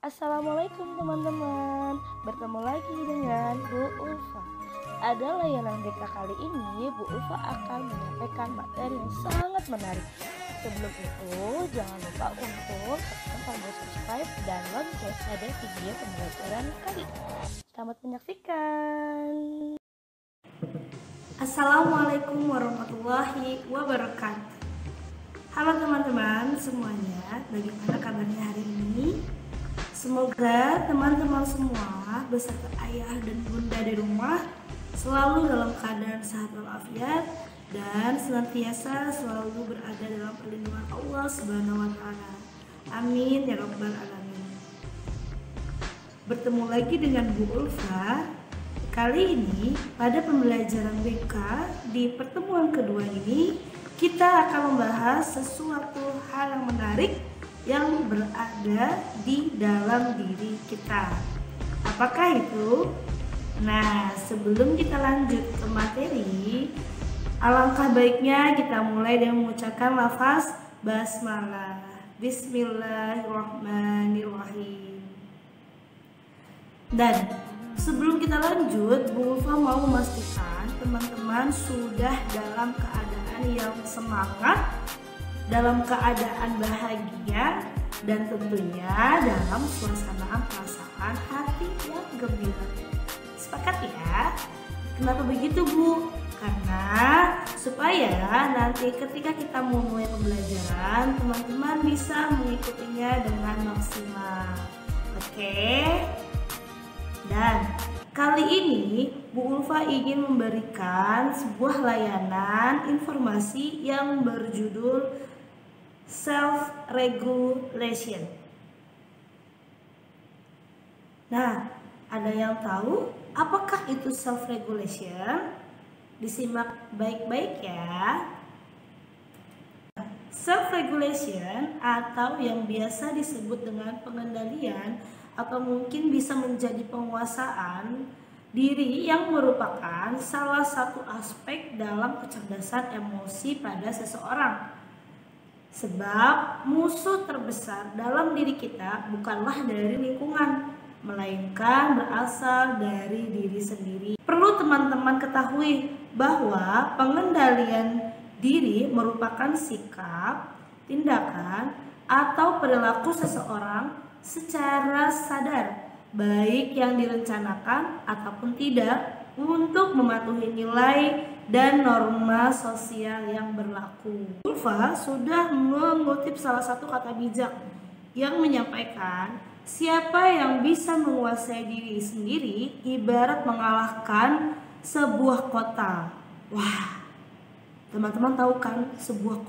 Assalamualaikum teman-teman. Bertemu lagi dengan Bu Ulfa. Ada layanan BK kali ini, Bu Ulfa akan menyampaikan materi yang sangat menarik. Sebelum itu, jangan lupa untuk tekan tombol subscribe dan lonceng pada video pembelajaran kali ini. Selamat menyaksikan. Assalamualaikum warahmatullahi wabarakatuh. Halo teman-teman semuanya, bagaimana kabarnya hari ini? Semoga teman-teman semua beserta ayah dan bunda di rumah selalu dalam keadaan sehat walafiat dan senantiasa selalu berada dalam perlindungan Allah Subhanahu wa taala. Amin ya rabbal alamin. Bertemu lagi dengan Bu Ulfa. Kali ini pada pembelajaran BK di pertemuan kedua ini kita akan membahas sesuatu hal yang menarik yang berada di dalam diri kita. Apakah itu? Nah, sebelum kita lanjut ke materi, alangkah baiknya kita mulai dengan mengucapkan lafaz basmalah. Bismillahirrahmanirrahim. Dan sebelum kita lanjut, Bu Ulfa mau memastikan teman-teman sudah dalam keadaan yang semangat, dalam keadaan bahagia, dan tentunya dalam suasana perasaan hati yang gembira. Sepakat ya? Kenapa begitu Bu? Karena supaya nanti ketika kita memulai pembelajaran, teman-teman bisa mengikutinya dengan maksimal. Oke? Dan kali ini Bu Ulfa ingin memberikan sebuah layanan informasi yang berjudul self-regulation. Nah, ada yang tahu apakah itu self-regulation? Disimak baik-baik ya. Self-regulation atau yang biasa disebut dengan pengendalian atau mungkin bisa menjadi penguasaan diri yang merupakan salah satu aspek dalam kecerdasan emosi pada seseorang. Sebab musuh terbesar dalam diri kita bukanlah dari lingkungan, melainkan berasal dari diri sendiri. Perlu teman-teman ketahui bahwa pengendalian diri merupakan sikap, tindakan, atau perilaku seseorang secara sadar, baik yang direncanakan ataupun tidak, untuk mematuhi nilai dan norma sosial yang berlaku. Ulfa sudah mengutip salah satu kata bijak yang menyampaikan, siapa yang bisa menguasai diri sendiri ibarat mengalahkan sebuah kota. Wah, teman-teman tahu kan sebuah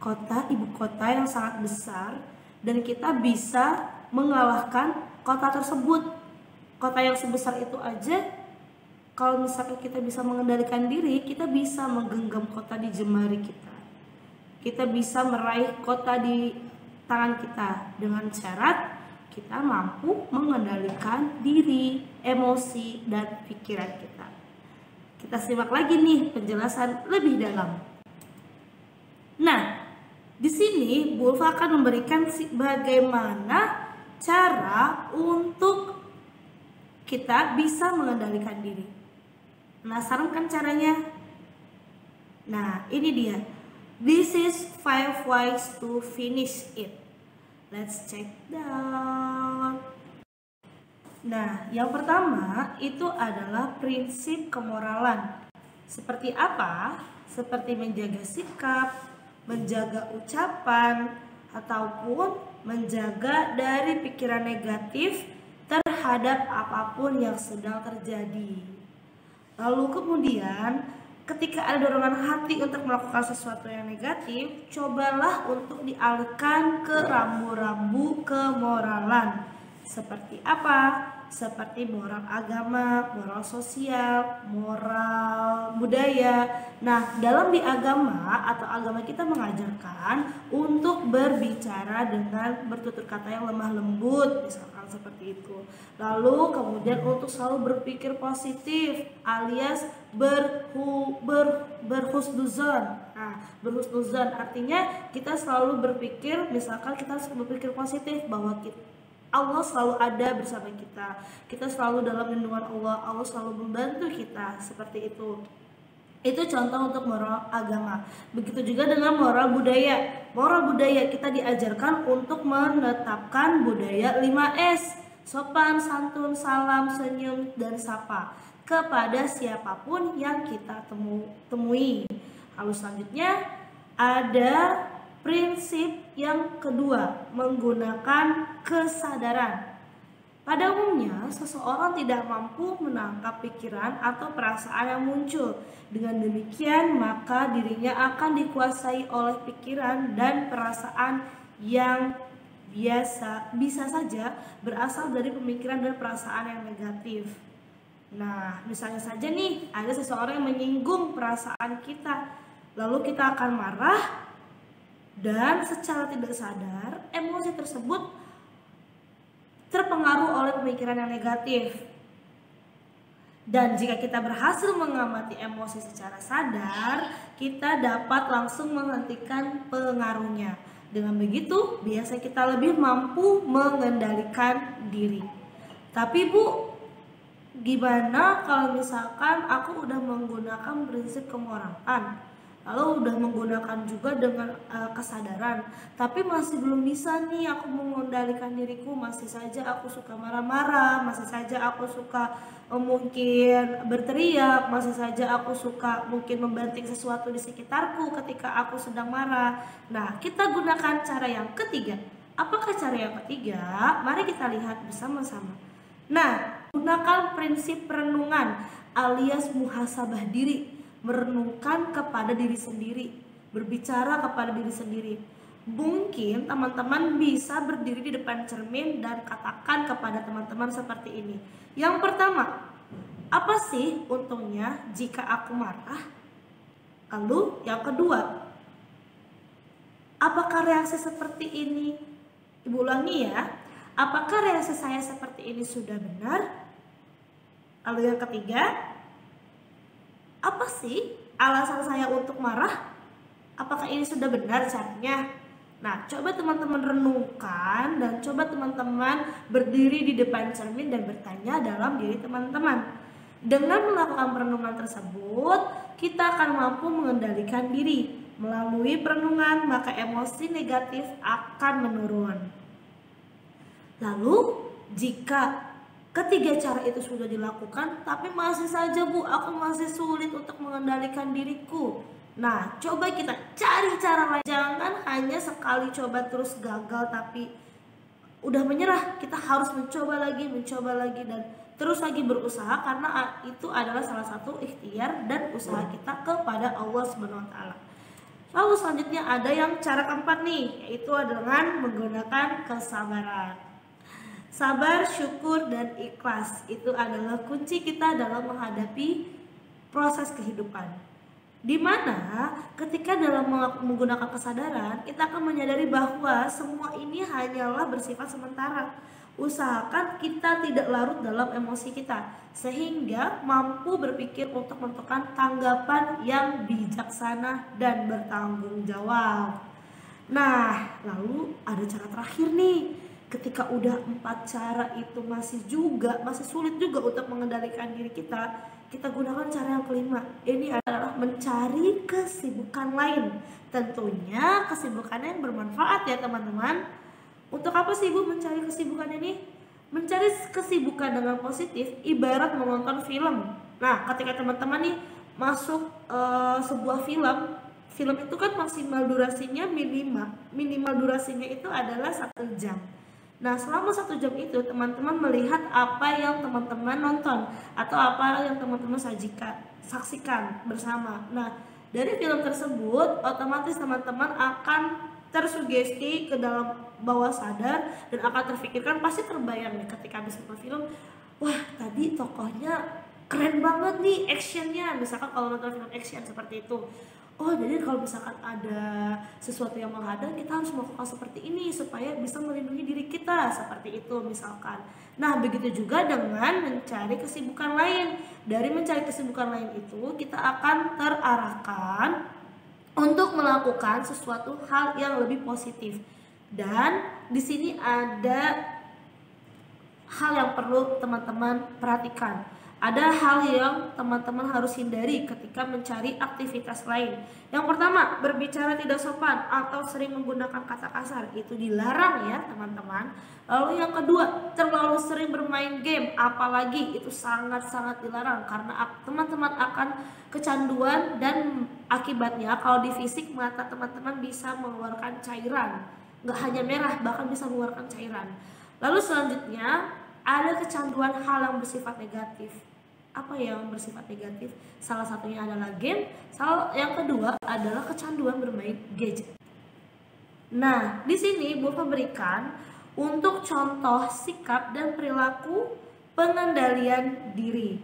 kota ibu kota yang sangat besar, dan kita bisa mengalahkan kota tersebut. Kota yang sebesar itu aja, kalau misalkan kita bisa mengendalikan diri, kita bisa menggenggam kota di jemari kita. Kita bisa meraih kota di tangan kita dengan syarat kita mampu mengendalikan diri, emosi, dan pikiran kita. Kita simak lagi nih penjelasan lebih dalam. Nah, di sini Bu Ulfa akan memberikan bagaimana cara untuk kita bisa mengendalikan diri. Penasaran kan caranya? Nah, ini dia. This is 5 ways to finish it. Let's check down. Nah, yang pertama itu adalah prinsip kemoralan. Seperti apa? Seperti menjaga sikap, menjaga ucapan, ataupun menjaga dari pikiran negatif terhadap apapun yang sedang terjadi. Lalu kemudian ketika ada dorongan hati untuk melakukan sesuatu yang negatif, cobalah untuk dialihkan ke rambu-rambu kemoralan. Seperti apa? Seperti moral agama, moral sosial, moral budaya. Nah, dalam di agama atau agama kita mengajarkan untuk berbicara dengan bertutur kata yang lemah lembut, misalkan seperti itu. Lalu kemudian untuk selalu berpikir positif alias berhusnuzon. Nah, berhusnuzon artinya kita selalu berpikir, misalkan kita harus berpikir positif bahwa kita Allah selalu ada bersama kita. Kita selalu dalam lindungan Allah. Allah selalu membantu kita, seperti itu. Itu contoh untuk moral agama. Begitu juga dengan moral budaya. Moral budaya kita diajarkan untuk menetapkan budaya 5S. Sopan, santun, salam, senyum, dan sapa kepada siapapun yang kita temui. Lalu selanjutnya ada prinsip yang kedua, menggunakan kesadaran. Pada umumnya, seseorang tidak mampu menangkap pikiran atau perasaan yang muncul. Dengan demikian, maka dirinya akan dikuasai oleh pikiran dan perasaan yang bisa saja berasal dari pemikiran dan perasaan yang negatif. Nah, misalnya saja nih, ada seseorang yang menyinggung perasaan kita, lalu kita akan marah, dan secara tidak sadar, emosi tersebut terpengaruh oleh pemikiran yang negatif. Dan jika kita berhasil mengamati emosi secara sadar, kita dapat langsung menghentikan pengaruhnya. Dengan begitu, biasanya kita lebih mampu mengendalikan diri. Tapi Bu, gimana kalau misalkan aku udah menggunakan prinsip kemoralan, lalu udah menggunakan juga dengan kesadaran, tapi masih belum bisa nih aku mengendalikan diriku, masih saja aku suka marah-marah, masih saja aku suka mungkin berteriak, masih saja aku suka mungkin membanting sesuatu di sekitarku ketika aku sedang marah. Nah, kita gunakan cara yang ketiga. Apakah cara yang ketiga? Mari kita lihat bersama-sama. Nah, gunakan prinsip renungan alias muhasabah diri. Merenungkan kepada diri sendiri, berbicara kepada diri sendiri. Mungkin teman-teman bisa berdiri di depan cermin dan katakan kepada teman-teman seperti ini. Yang pertama, apa sih untungnya jika aku marah? Lalu yang kedua, apakah reaksi seperti ini? Ibu ulangi ya, apakah reaksi saya seperti ini sudah benar? Lalu yang ketiga, apa sih alasan saya untuk marah? Apakah ini sudah benar caranya? Nah, coba teman-teman renungkan dan coba teman-teman berdiri di depan cermin dan bertanya dalam diri teman-teman. Dengan melakukan perenungan tersebut, kita akan mampu mengendalikan diri. Melalui perenungan, maka emosi negatif akan menurun. Lalu, jika ketiga cara itu sudah dilakukan, tapi masih saja Bu, aku masih sulit untuk mengendalikan diriku. Nah, coba kita cari cara lain. Jangan hanya sekali coba terus gagal tapi udah menyerah. Kita harus mencoba lagi, dan terus lagi berusaha, karena itu adalah salah satu ikhtiar dan usaha kita kepada Allah SWT. Lalu selanjutnya ada yang cara keempat nih, yaitu dengan menggunakan kesabaran. Sabar, syukur, dan ikhlas itu adalah kunci kita dalam menghadapi proses kehidupan. Dimana ketika dalam menggunakan kesadaran, kita akan menyadari bahwa semua ini hanyalah bersifat sementara. Usahakan kita tidak larut dalam emosi kita, sehingga mampu berpikir untuk menentukan tanggapan yang bijaksana dan bertanggung jawab. Nah, lalu ada cara terakhir nih. Ketika udah 4 cara itu masih sulit juga untuk mengendalikan diri kita gunakan cara yang kelima. Ini adalah mencari kesibukan lain. Tentunya kesibukannya yang bermanfaat ya teman-teman. Untuk apa sih Bu mencari kesibukan ini? Mencari kesibukan dengan positif ibarat menonton film. Nah, ketika teman-teman nih masuk sebuah film itu kan maksimal durasinya minimal durasinya itu adalah 1 jam. Nah, selama 1 jam itu teman-teman melihat apa yang teman-teman nonton atau apa yang teman-teman saksikan bersama. Nah, dari film tersebut otomatis teman-teman akan tersugesti ke dalam bawah sadar dan akan terfikirkan, pasti terbayang nih ketika habis nonton film, wah tadi tokohnya keren banget nih actionnya, misalkan kalau nonton film action seperti itu. Oh, jadi kalau misalkan ada sesuatu yang menghadang, kita harus melakukan seperti ini supaya bisa melindungi diri kita, seperti itu misalkan. Nah, begitu juga dengan mencari kesibukan lain. Dari mencari kesibukan lain itu, kita akan terarahkan untuk melakukan sesuatu hal yang lebih positif. Dan di sini ada hal yang perlu teman-teman perhatikan. Ada hal yang teman-teman harus hindari ketika mencari aktivitas lain. Yang pertama, berbicara tidak sopan atau sering menggunakan kata kasar, itu dilarang ya teman-teman. Lalu yang kedua, terlalu sering bermain game, apalagi itu sangat-sangat dilarang karena teman-teman akan kecanduan dan akibatnya kalau di fisik mata teman-teman bisa mengeluarkan cairan. Nggak hanya merah, bahkan bisa mengeluarkan cairan. Lalu selanjutnya, ada kecanduan hal yang bersifat negatif. Apa yang bersifat negatif? Salah satunya adalah game, yang kedua adalah kecanduan bermain gadget. Nah, di sini Bu berikan untuk contoh sikap dan perilaku pengendalian diri.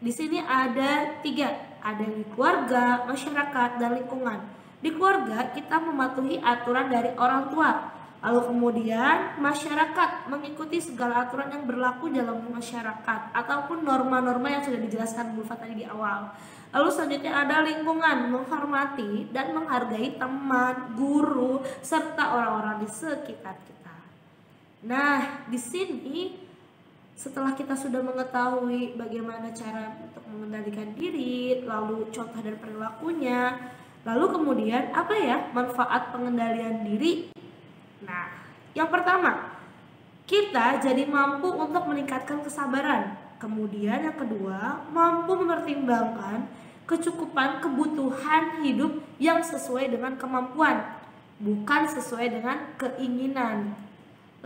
Di sini ada 3, ada di keluarga, masyarakat, dan lingkungan. Di keluarga kita mematuhi aturan dari orang tua. Lalu kemudian masyarakat mengikuti segala aturan yang berlaku dalam masyarakat ataupun norma-norma yang sudah dijelaskan Bu tadi di awal. Lalu selanjutnya ada lingkungan, menghormati dan menghargai teman, guru, serta orang-orang di sekitar kita. Nah, di sini setelah kita sudah mengetahui bagaimana cara untuk mengendalikan diri, lalu contoh dan perilakunya, lalu kemudian apa ya manfaat pengendalian diri? Nah, yang pertama, kita jadi mampu untuk meningkatkan kesabaran. Kemudian yang kedua, mampu mempertimbangkan kecukupan kebutuhan hidup yang sesuai dengan kemampuan, bukan sesuai dengan keinginan.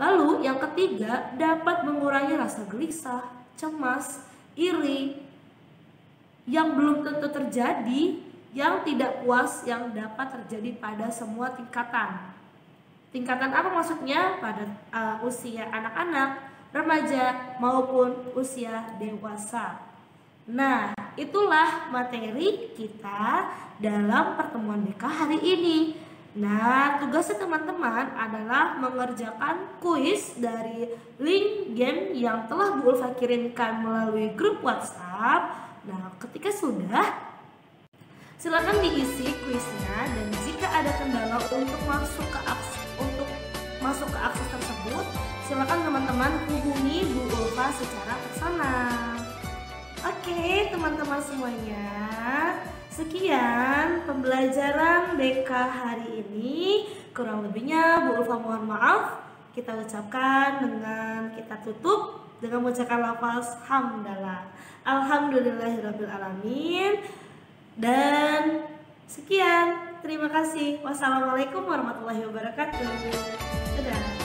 Lalu yang ketiga, dapat mengurangi rasa gelisah, cemas, iri yang belum tentu terjadi, yang tidak puas yang dapat terjadi pada semua tingkatan. Tingkatan apa maksudnya? Pada usia anak-anak, remaja maupun usia dewasa. Nah, itulah materi kita dalam pertemuan BK hari ini. Nah, tugasnya teman-teman adalah mengerjakan kuis dari link game yang telah Bu Ulfa kirimkan melalui grup WhatsApp. Nah, ketika sudah, silakan diisi kuisnya, dan jika ada kendala untuk masuk ke akses tersebut, silakan teman-teman hubungi Bu Ulfa secara personal. Oke, teman-teman semuanya, sekian pembelajaran BK hari ini. Kurang lebihnya Bu Ulfa mohon maaf. Kita ucapkan kita tutup dengan mengucapkan lafaz hamdalah. Alhamdulillahirabbil alamin. Dan sekian, terima kasih. Wassalamualaikum warahmatullahi wabarakatuh. Dadah.